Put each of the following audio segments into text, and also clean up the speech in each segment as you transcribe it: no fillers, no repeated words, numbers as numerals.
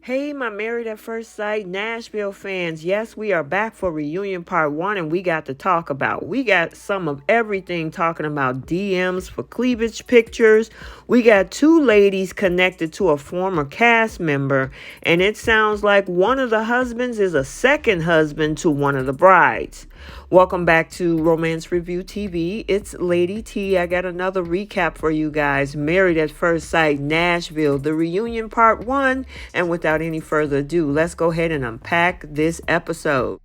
Hey, my Married at First Sight Nashville fans. Yes, we are back for reunion part 1, and we got to talk about. We got some of everything talking about DMs for cleavage pictures. We got two ladies connected to a former cast member, and it sounds like one of the husbands is a second husband to one of the brides. Welcome back to Romance Review TV. It's Lady T. I got another recap for you guys. Married at First Sight Nashville, the reunion part 1. And without any further ado, let's go ahead and unpack this episode.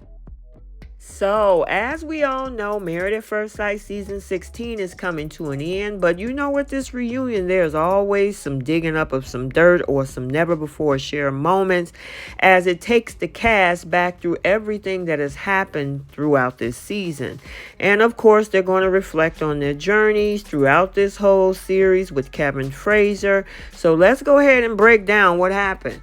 So, as we all know, Married at First Sight Season 16 is coming to an end, but you know, with this reunion, there's always some digging up of some dirt or some never-before-shared moments as it takes the cast back through everything that has happened throughout this season. And, of course, they're going to reflect on their journeys throughout this whole series with Kevin Frazier. So, let's go ahead and break down what happened.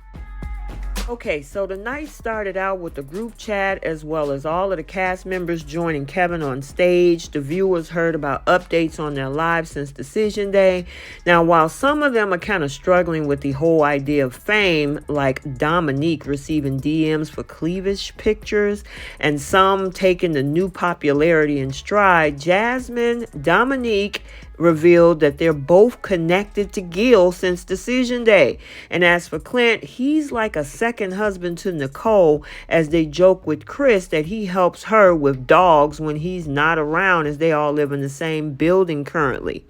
Okay, so the night started out with the group chat as well as all of the cast members joining Kevin on stage. The viewers heard about updates on their lives since decision day. Now, while some of them are kind of struggling with the whole idea of fame, like Dominique receiving DMs for cleavage pictures and some taking the new popularity in stride, Jasmine, Dominique, revealed that they're both connected to Gil since decision day. And as for Clint, he's like a second husband to Nicole, as they joke with Chris that he helps her with dogs when he's not around, as they all live in the same building currently.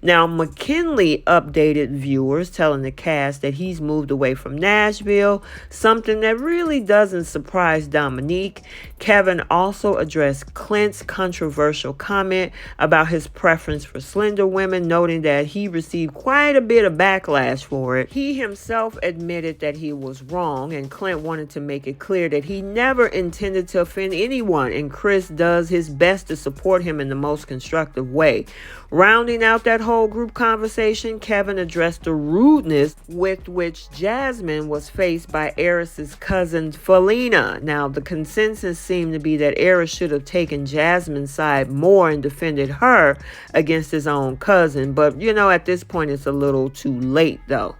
Now, McKinley updated viewers, telling the cast that he's moved away from Nashville, something that really doesn't surprise Dominique. Kevin also addressed Clint's controversial comment about his preference for slender women, noting that he received quite a bit of backlash for it. He himself admitted that he was wrong, and Clint wanted to make it clear that he never intended to offend anyone, and Chris does his best to support him in the most constructive way. Rounding out that whole group conversation, Kevin addressed the rudeness with which Jasmine was faced by Airris' cousin Felina. Now, the consensus seemed to be that Airris should have taken Jasmine's side more and defended her against his own cousin, but you know, at this point it's a little too late though.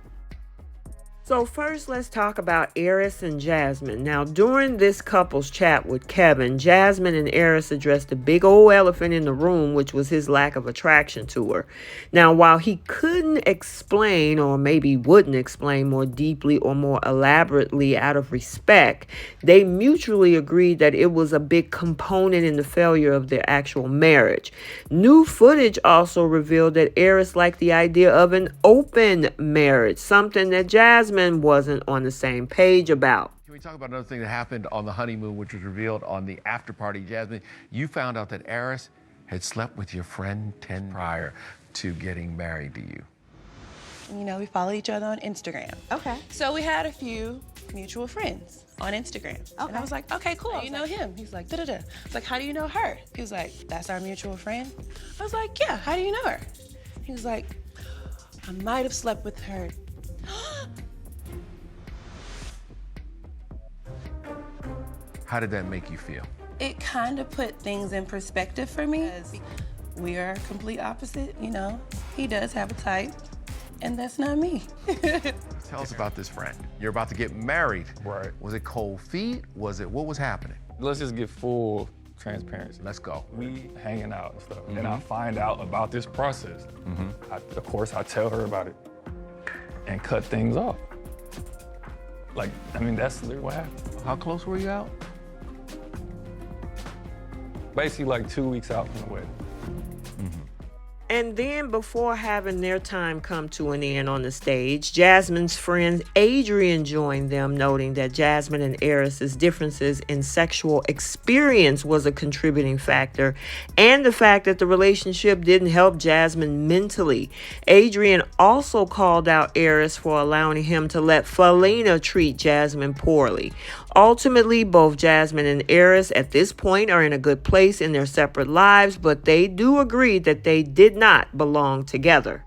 So first, let's talk about Airris and Jasmine. Now, during this couple's chat with Kevin, Jasmine and Airris addressed the big old elephant in the room, which was his lack of attraction to her. Now, while he couldn't explain, or maybe wouldn't explain more deeply or more elaborately out of respect, they mutually agreed that it was a big component in the failure of their actual marriage. New footage also revealed that Airris liked the idea of an open marriage, something that Jasmine wasn't on the same page about. Can we talk about another thing that happened on the honeymoon, which was revealed on the after party? Jasmine, you found out that Airris had slept with your friend 10 prior to getting married to you. You know, we follow each other on Instagram. Okay. So we had a few mutual friends on Instagram. Okay. And I was like, okay, cool. You know him? He's like, da-da-da. I was like, how do you know her? He was like, that's our mutual friend. I was like, yeah, how do you know her? He was like, I might have slept with her. How did that make you feel? It kind of put things in perspective for me. We are complete opposite, you know. He does have a type, and that's not me. Tell us about this friend. You're about to get married. Right. Was it cold feet? What was happening? Let's just get full transparency. Let's go. We hanging out and stuff, and I find out about this process. Of course, I tell her about it and cut things off. Like, I mean, that's literally what happened. How close were you out? Basically, like 2 weeks out from the wedding. And then, before having their time come to an end on the stage, Jasmine's friend Adrian joined them, noting that Jasmine and Eris' differences in sexual experience was a contributing factor, and the fact that the relationship didn't help Jasmine mentally. Adrian also called out Eris for allowing him to let Felina treat Jasmine poorly. Ultimately, both Jasmine and Eris at this point are in a good place in their separate lives, but they do agree that they did not belong together.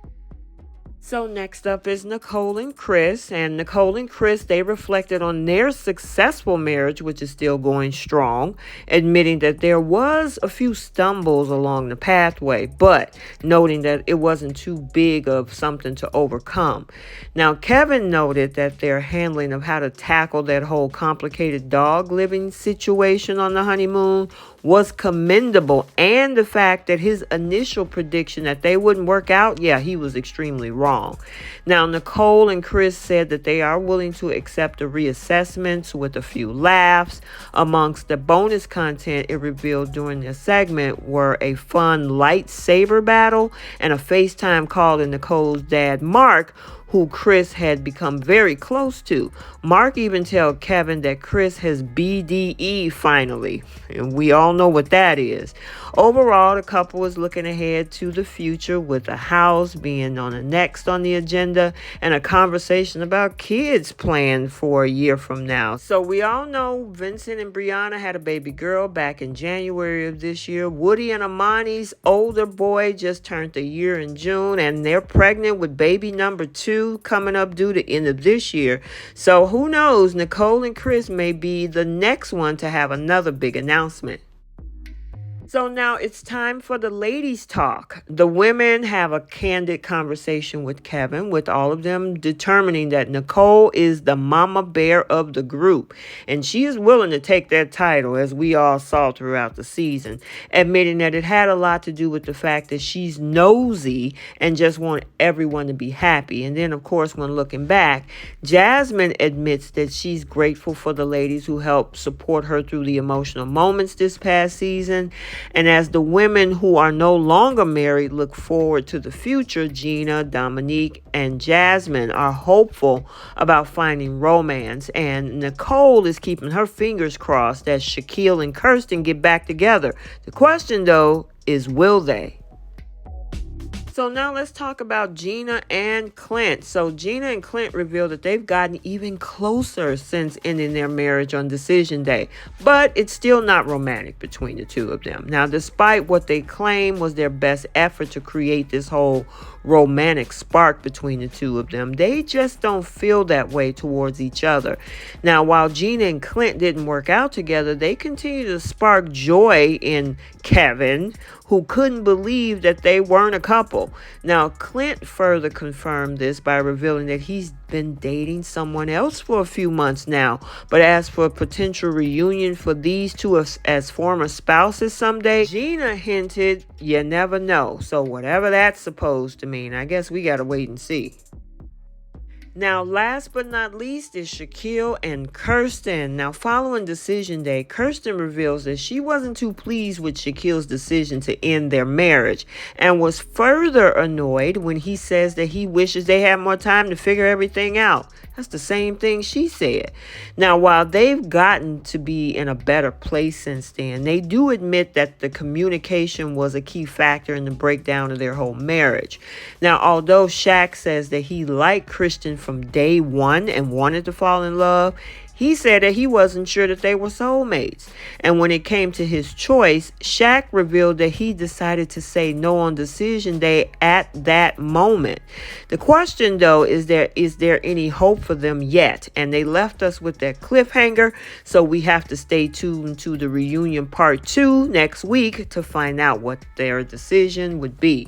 So next up is Nicole and Chris. And Nicole and Chris, they reflected on their successful marriage, which is still going strong, admitting that there was a few stumbles along the pathway, but noting that it wasn't too big of something to overcome. Now, Kevin noted that their handling of how to tackle that whole complicated dog living situation on the honeymoon was commendable, and the fact that his initial prediction that they wouldn't work out, yeah, he was extremely wrong. Now, Nicole and Chris said that they are willing to accept the reassessments with a few laughs. Amongst the bonus content it revealed during the segment were a fun lightsaber battle and a FaceTime call to Nicole's dad, Mark, who Chris had become very close to. Mark even told Kevin that Chris has BDE finally, and we all know what that is. Overall, the couple is looking ahead to the future, with a house being on the next on the agenda and a conversation about kids planned for a year from now. So we all know Vincent and Brianna had a baby girl back in January of this year. Woody and Amani's older boy just turned a year in June, and they're pregnant with baby number 2 coming up due the end of this year. So who knows, Nicole and Chris may be the next one to have another big announcement. So now it's time for the ladies' talk. The women have a candid conversation with Kevin, with all of them determining that Nicole is the mama bear of the group. And she is willing to take that title, as we all saw throughout the season, admitting that it had a lot to do with the fact that she's nosy and just wants everyone to be happy. And then, of course, when looking back, Jasmine admits that she's grateful for the ladies who helped support her through the emotional moments this past season. And as the women who are no longer married look forward to the future, Gina, Dominique, and Jasmine are hopeful about finding romance. And Nicole is keeping her fingers crossed that Shaq and Kirsten get back together. The question, though, is will they? So now let's talk about Gina and Clint. So Gina and Clint revealed that they've gotten even closer since ending their marriage on decision day, but it's still not romantic between the two of them. Now, despite what they claim was their best effort to create this whole romantic spark between the two of them, they just don't feel that way towards each other. Now, while Gina and Clint didn't work out together, they continue to spark joy in Kevin, who couldn't believe that they weren't a couple. Now, Clint further confirmed this by revealing that he's been dating someone else for a few months now. But as for a potential reunion for these two as former spouses someday, Gina hinted, you never know. So whatever that's supposed to mean, I guess we gotta wait and see. Now, last but not least is Shaq and Kirsten. Now, following decision day, Kirsten reveals that she wasn't too pleased with Shaq's decision to end their marriage and was further annoyed when he says that he wishes they had more time to figure everything out. That's the same thing she said. Now, while they've gotten to be in a better place since then, they do admit that the communication was a key factor in the breakdown of their whole marriage. Now, although Shaq says that he liked Kirsten from day one and wanted to fall in love, he said that he wasn't sure that they were soulmates. And when it came to his choice, Shaq revealed that he decided to say no on decision day at that moment. The question, though, is there any hope for them yet? And they left us with that cliffhanger, so we have to stay tuned to the reunion part 2 next week to find out what their decision would be.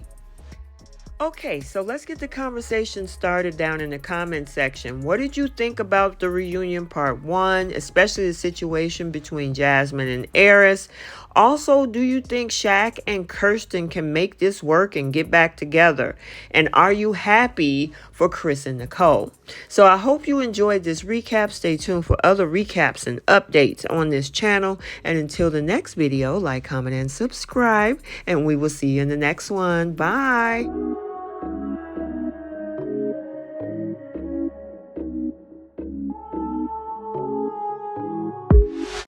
Okay, so let's get the conversation started down in the comment section. What did you think about the reunion part 1, especially the situation between Jasmine and Eris? Also, do you think Shaq and Kirsten can make this work and get back together? And are you happy for Chris and Nicole? So I hope you enjoyed this recap. Stay tuned for other recaps and updates on this channel. And until the next video, like, comment, and subscribe. And we will see you in the next one. Bye.